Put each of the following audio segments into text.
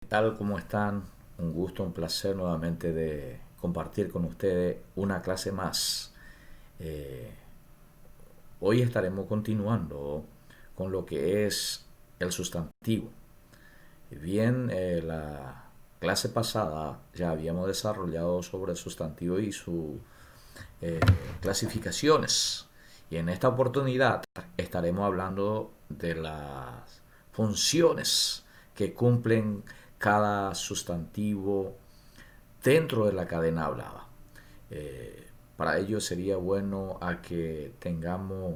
tal? ¿Cómo están? Un gusto, un placer nuevamente de compartir con ustedes una clase más. Eh, Hoy estaremos continuando con lo que es el sustantivo. Bien, la clase pasada ya habíamos desarrollado sobre el sustantivo y sus eh, clasificaciones. Y en esta oportunidad estaremos hablando de las funciones que cumplen cada sustantivo dentro de la cadena hablada. Para ello sería bueno a que tengamos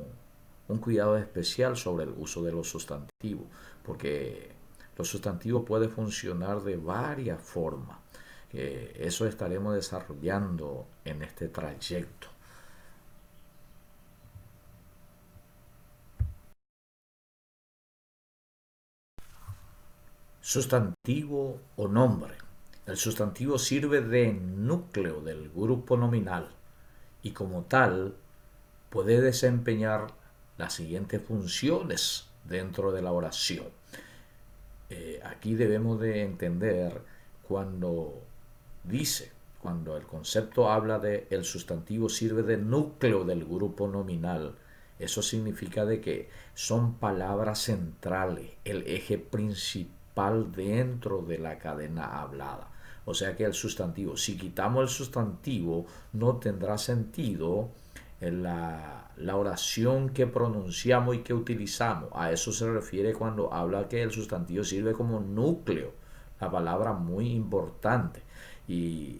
un cuidado especial sobre el uso de los sustantivos, porque los sustantivos pueden funcionar de varias formas. Eso estaremos desarrollando en este trayecto. Sustantivo o nombre. El sustantivo sirve de núcleo del grupo nominal y como tal puede desempeñar las siguientes funciones dentro de la oración. Aquí debemos de entender cuando dice, cuando el concepto habla de el sustantivo sirve de núcleo del grupo nominal, eso significa de que son palabras centrales, el eje principal dentro de la cadena hablada. O sea que el sustantivo, si quitamos el sustantivo, no tendrá sentido la oración que pronunciamos y que utilizamos. A eso se refiere cuando habla que el sustantivo sirve como núcleo, la palabra muy importante. Y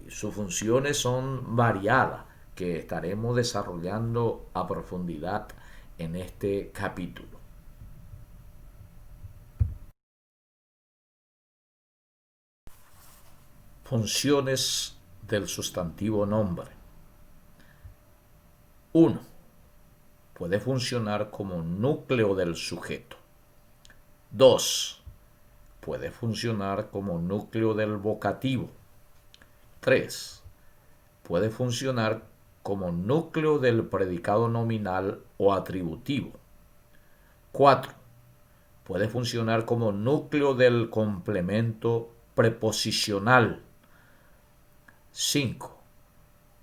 sus funciones son variadas, que estaremos desarrollando a profundidad en este capítulo. Funciones del sustantivo nombre. 1. Puede funcionar como núcleo del sujeto. 2. Puede funcionar como núcleo del vocativo. 3. Puede funcionar como núcleo del predicado nominal o atributivo. 4. Puede funcionar como núcleo del complemento preposicional. 5.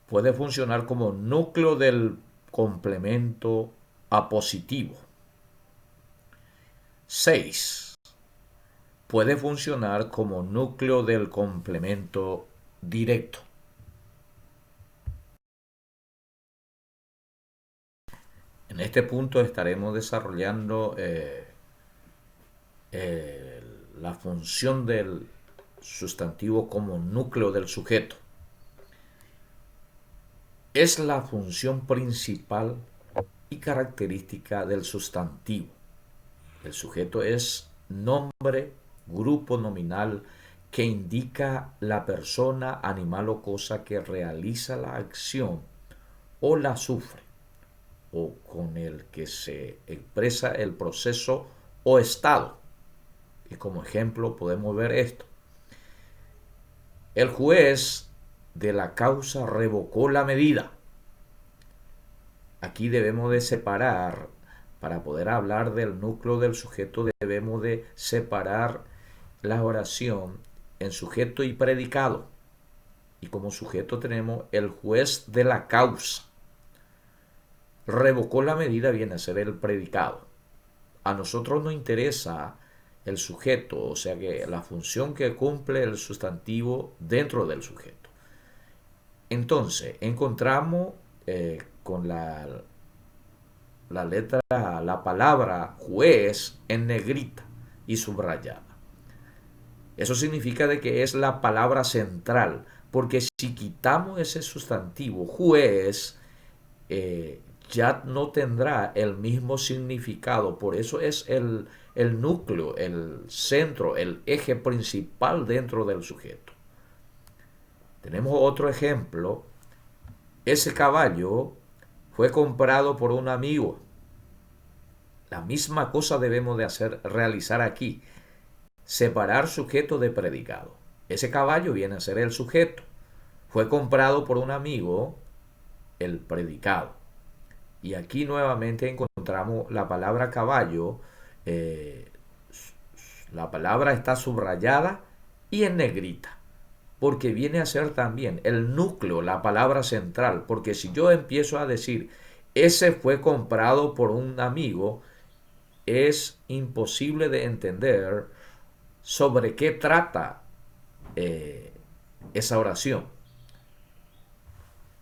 Puede funcionar como núcleo del complemento apositivo. 6. Puede funcionar como núcleo del complemento directo. En este punto estaremos desarrollando la función del sustantivo como núcleo del sujeto. Es la función principal y característica del sustantivo. El sujeto es nombre, grupo nominal que indica la persona, animal o cosa que realiza la acción o la sufre, o con el que se expresa el proceso o estado. Y como ejemplo podemos ver esto. El juez de la causa revocó la medida. Aquí debemos de separar, para poder hablar del núcleo del sujeto, debemos de separar la oración en sujeto y predicado. Y como sujeto tenemos el juez de la causa. Revocó la medida viene a ser el predicado. A nosotros nos interesa el sujeto, o sea que la función que cumple el sustantivo dentro del sujeto. Entonces, encontramos con la letra, la palabra juez en negrita y subrayada. Eso significa de que es la palabra central, porque si quitamos ese sustantivo juez, ya no tendrá el mismo significado. Por eso es el núcleo, el centro, el eje principal dentro del sujeto. Tenemos otro ejemplo. Ese caballo fue comprado por un amigo. La misma cosa debemos de hacer, realizar aquí. Separar sujeto de predicado. Ese caballo viene a ser el sujeto. Fue comprado por un amigo, el predicado. Y aquí nuevamente encontramos la palabra caballo, eh, La palabra está subrayada y en negrita, porque viene a ser también el núcleo, la palabra central, porque si yo empiezo a decir, ese fue comprado por un amigo, es imposible de entender sobre qué trata eh, esa oración.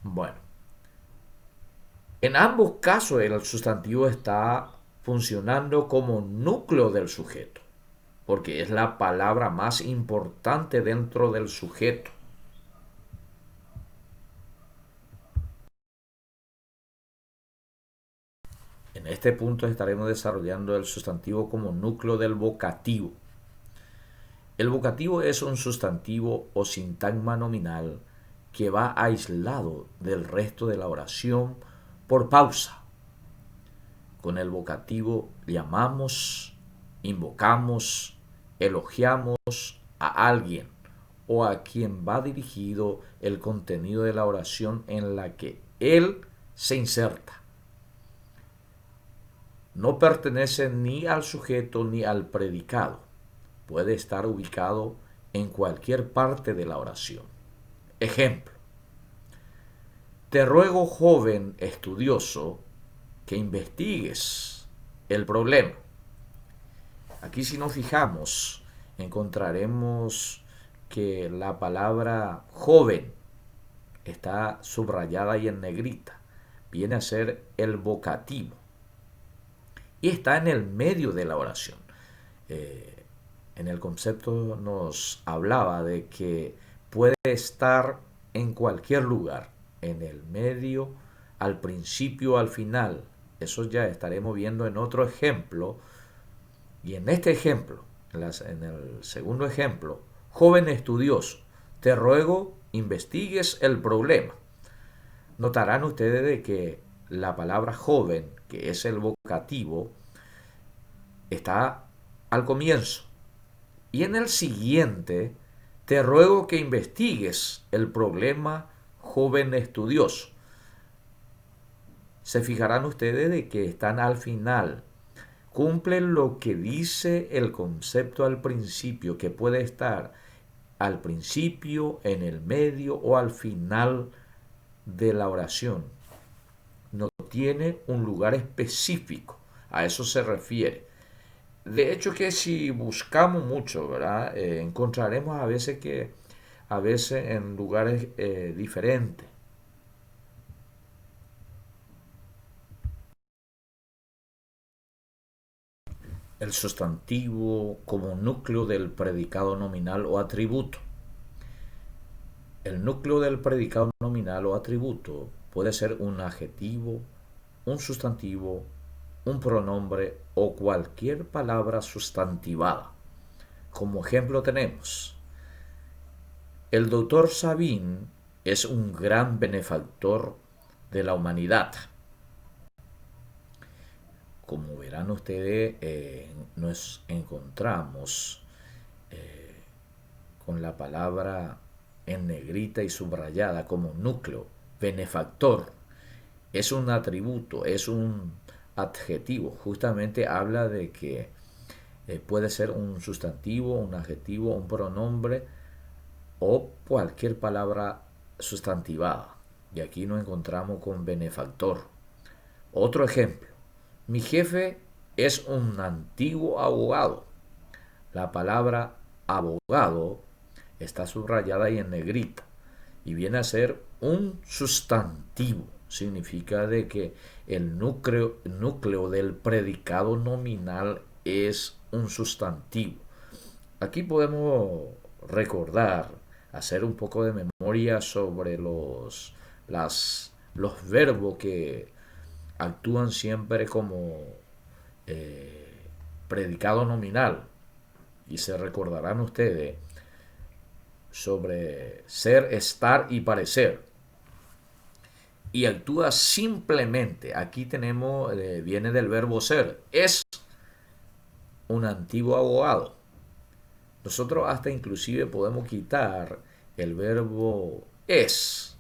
Bueno, en ambos casos el sustantivo está funcionando como núcleo del sujeto, porque es la palabra más importante dentro del sujeto. En este punto estaremos desarrollando el sustantivo como núcleo del vocativo. El vocativo es un sustantivo o sintagma nominal que va aislado del resto de la oración por pausa. Con el vocativo llamamos, invocamos, elogiamos a alguien o a quien va dirigido el contenido de la oración en la que él se inserta. No pertenece ni al sujeto ni al predicado. Puede estar ubicado en cualquier parte de la oración. Ejemplo: te ruego, joven estudioso, que investigues el problema. Aquí, si nos fijamos, encontraremos que la palabra joven está subrayada y en negrita. Viene a ser el vocativo y está en el medio de la oración. En el concepto nos hablaba de que puede estar en cualquier lugar, en el medio, al principio, al final. Eso ya estaremos viendo en otro ejemplo. Y en este ejemplo, en el segundo ejemplo, joven estudioso, te ruego investigues el problema. Notarán ustedes de que la palabra joven, que es el vocativo, está al comienzo. Y en el siguiente, te ruego que investigues el problema, joven estudioso. Se fijarán ustedes de que están al final. Cumplen lo que dice el concepto al principio, que puede estar al principio, en el medio o al final de la oración. No tiene un lugar específico. A eso se refiere. De hecho, que si buscamos mucho, ¿verdad? Encontraremos a veces en lugares diferentes. El sustantivo como núcleo del predicado nominal o atributo. El núcleo del predicado nominal o atributo puede ser un adjetivo, un sustantivo, un pronombre o cualquier palabra sustantivada. Como ejemplo tenemos: el doctor Sabin es un gran benefactor de la humanidad. Como verán ustedes, nos encontramos con la palabra en negrita y subrayada como núcleo. Benefactor es un atributo, es un adjetivo. Justamente habla de que puede ser un sustantivo, un adjetivo, un pronombre o cualquier palabra sustantivada. Y aquí nos encontramos con benefactor. Otro ejemplo: mi jefe es un antiguo abogado. La palabra abogado está subrayada y en negrita y viene a ser un sustantivo. Significa de que el núcleo del predicado nominal es un sustantivo. Aquí podemos recordar, hacer un poco de memoria sobre los verbos que actúan siempre como predicado nominal. Y se recordarán ustedes sobre ser, estar y parecer. Y actúa simplemente. Aquí tenemos, viene del verbo ser. Es un antiguo abogado. Nosotros hasta inclusive podemos quitar el verbo es.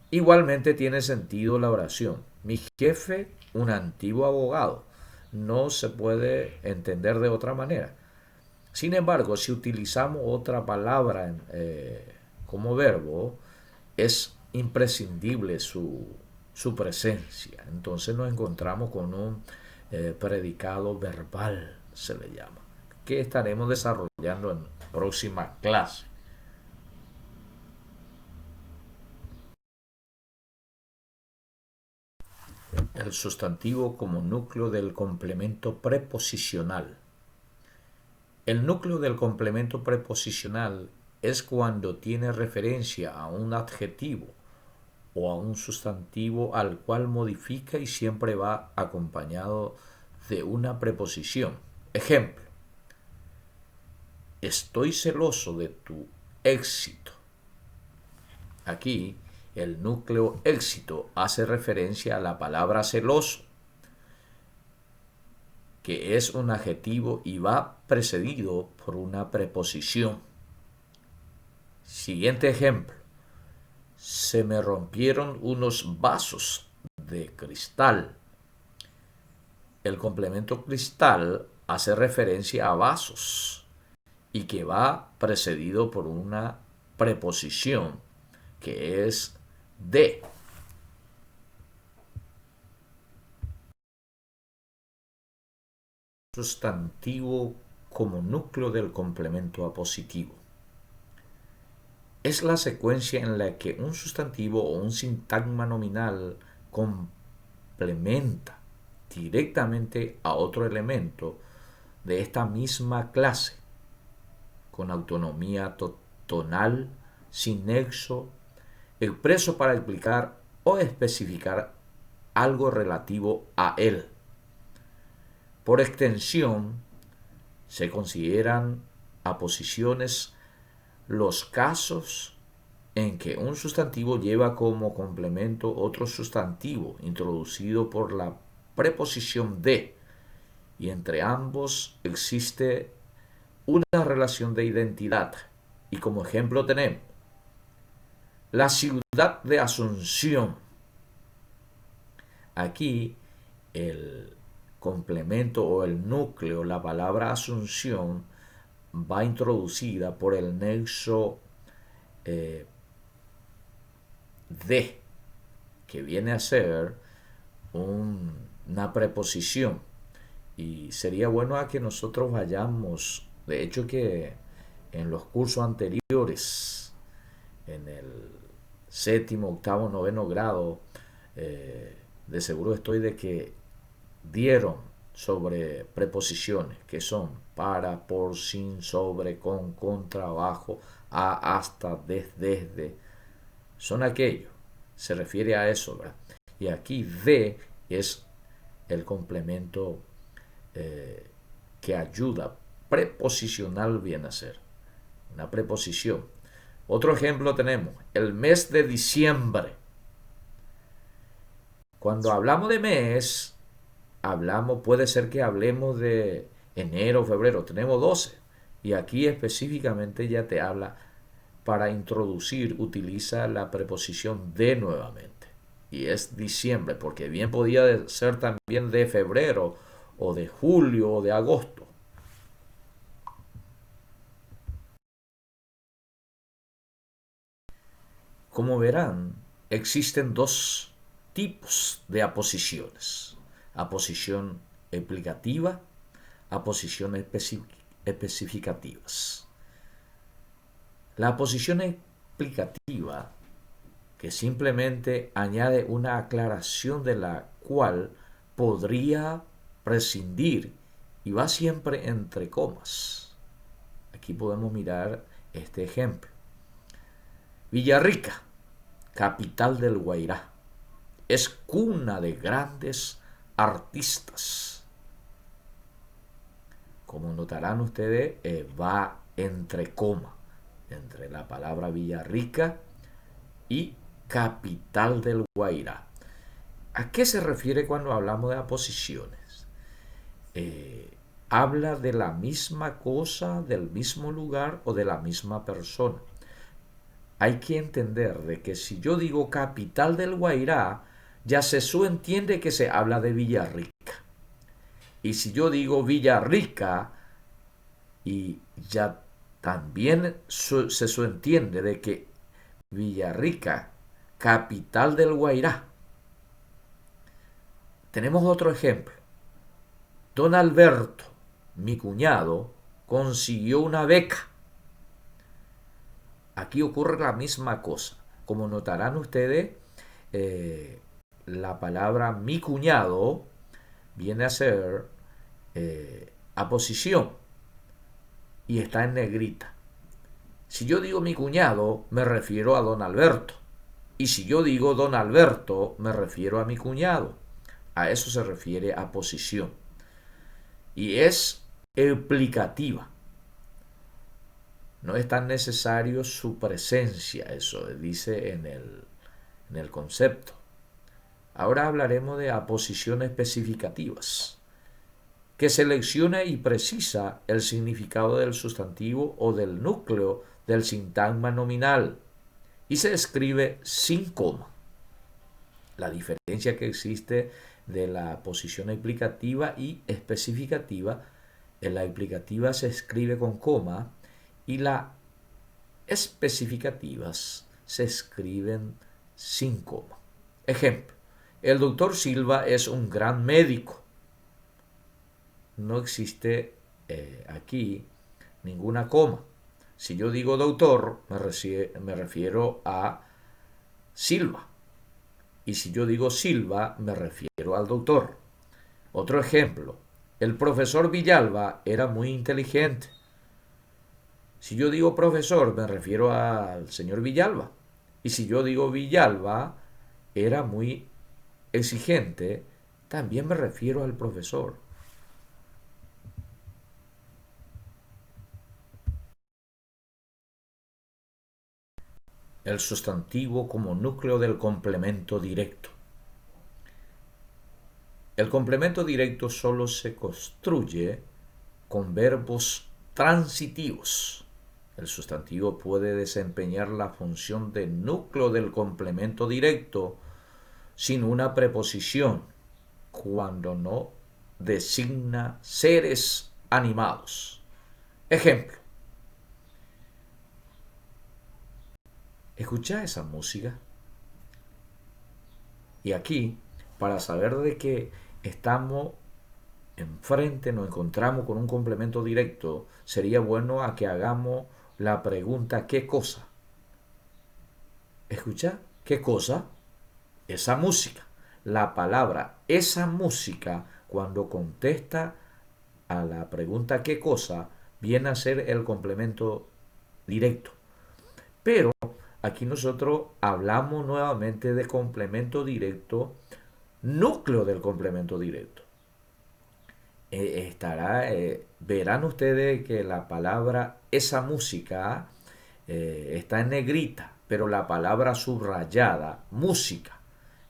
Igualmente tiene sentido la oración. Mi jefe, un antiguo abogado. No se puede entender de otra manera. Sin embargo, si utilizamos otra palabra como verbo, es imprescindible su presencia. Entonces nos encontramos con un predicado verbal, se le llama, que estaremos desarrollando en próxima clase. El sustantivo como núcleo del complemento preposicional. El núcleo del complemento preposicional es cuando tiene referencia a un adjetivo o a un sustantivo al cual modifica y siempre va acompañado de una preposición. Ejemplo: estoy celoso de tu éxito. Aquí el núcleo éxito hace referencia a la palabra celoso, que es un adjetivo y va precedido por una preposición. Siguiente ejemplo: se me rompieron unos vasos de cristal. El complemento cristal hace referencia a vasos y que va precedido por una preposición que es de. Sustantivo como núcleo del complemento apositivo. Es la secuencia en la que un sustantivo o un sintagma nominal complementa directamente a otro elemento de esta misma clase, con autonomía tonal, sin nexo, expreso para explicar o especificar algo relativo a él. Por extensión, se consideran aposiciones los casos en que un sustantivo lleva como complemento otro sustantivo introducido por la preposición de, y entre ambos existe una relación de identidad. Y como ejemplo tenemos la ciudad de Asunción. Aquí el complemento o el núcleo, la palabra Asunción, va introducida por el nexo de, que viene a ser una preposición. Y sería bueno a que nosotros vayamos, de hecho que en los cursos anteriores, en el séptimo, octavo, noveno grado, de seguro estoy de que dieron sobre preposiciones que son para, por, sin, sobre, con, contra, bajo, a, hasta, desde. Son aquellos, se refiere a eso, ¿verdad? Y aquí de es el complemento que ayuda, preposicional viene a ser, una preposición. Otro ejemplo tenemos, el mes de diciembre. Cuando hablamos de mes, puede ser que hablemos de enero, febrero, tenemos 12. Y aquí específicamente ya te habla, para introducir, utiliza la preposición de nuevamente. Y es diciembre, porque bien podía ser también de febrero, o de julio, o de agosto. Como verán, existen dos tipos de aposiciones: aposición explicativa, aposición especificativas. La aposición explicativa, que simplemente añade una aclaración de la cual podría prescindir y va siempre entre comas. Aquí podemos mirar este ejemplo. Villarrica, capital del Guairá, es cuna de grandes artistas. Como notarán ustedes, va entre coma, entre la palabra Villarrica y capital del Guairá. ¿A qué se refiere cuando hablamos de aposiciones? Habla de la misma cosa, del mismo lugar o de la misma persona. Hay que entender de que si yo digo capital del Guairá, ya se subentiende que se habla de Villarrica. Y si yo digo Villarrica, Y ya también se subentiende de que Villarrica, capital del Guairá. Tenemos otro ejemplo. Don Alberto, mi cuñado, consiguió una beca. Aquí ocurre la misma cosa. Como notarán ustedes, la palabra mi cuñado viene a ser aposición y está en negrita. Si yo digo mi cuñado, me refiero a don Alberto. Y si yo digo don Alberto, me refiero a mi cuñado. A eso se refiere aposición. Y es explicativa. No es tan necesario su presencia, eso dice en el concepto. Ahora hablaremos de aposiciones especificativas, que selecciona y precisa el significado del sustantivo o del núcleo del sintagma nominal y se escribe sin coma. La diferencia que existe de la posición explicativa y especificativa: en la explicativa se escribe con coma y las especificativas se escriben sin coma. Ejemplo: el doctor Silva es un gran médico. No existe aquí ninguna coma. Si yo digo doctor, me refiero a Silva. Y si yo digo Silva, me refiero al doctor. Otro ejemplo: el profesor Villalba era muy inteligente. Si yo digo profesor, me refiero al señor Villalba. Y si yo digo Villalba era muy exigente, también me refiero al profesor. El sustantivo como núcleo del complemento directo. El complemento directo solo se construye con verbos transitivos. El sustantivo puede desempeñar la función de núcleo del complemento directo sin una preposición, cuando no designa seres animados. Ejemplo: escucha esa música. Y aquí, para saber de que estamos enfrente, nos encontramos con un complemento directo, sería bueno a que hagamos la pregunta ¿qué cosa? Escucha, ¿qué cosa? Esa música. La palabra esa música, cuando contesta a la pregunta ¿qué cosa?, viene a ser el complemento directo. Pero aquí nosotros hablamos nuevamente de complemento directo, núcleo del complemento directo. Verán ustedes que la palabra esa música está en negrita, pero la palabra subrayada, música,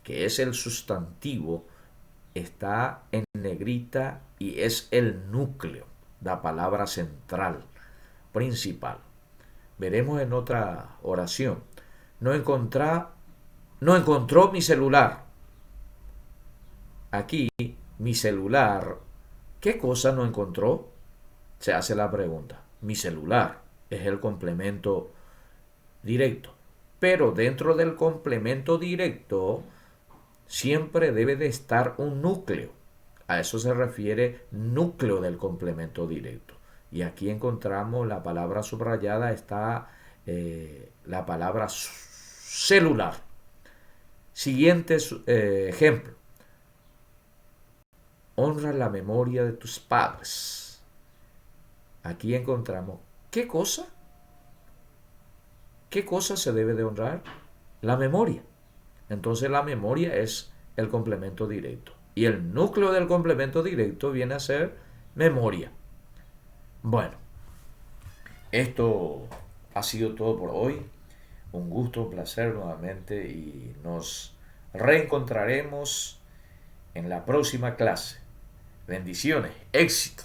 que es el sustantivo, está en negrita y es el núcleo, la palabra central, principal. Veremos en otra oración. No encontró mi celular. Aquí, mi celular, ¿qué cosa no encontró? Se hace la pregunta. Mi celular es el complemento directo. Pero dentro del complemento directo siempre debe de estar un núcleo. A eso se refiere núcleo del complemento directo. Y aquí encontramos la palabra subrayada, está la palabra celular. Siguiente ejemplo. Honra la memoria de tus padres. Aquí encontramos ¿qué cosa? ¿Qué cosa se debe de honrar? La memoria. Entonces la memoria es el complemento directo. Y el núcleo del complemento directo viene a ser memoria. Bueno, esto ha sido todo por hoy. Un gusto, un placer nuevamente y nos reencontraremos en la próxima clase. Bendiciones, éxito.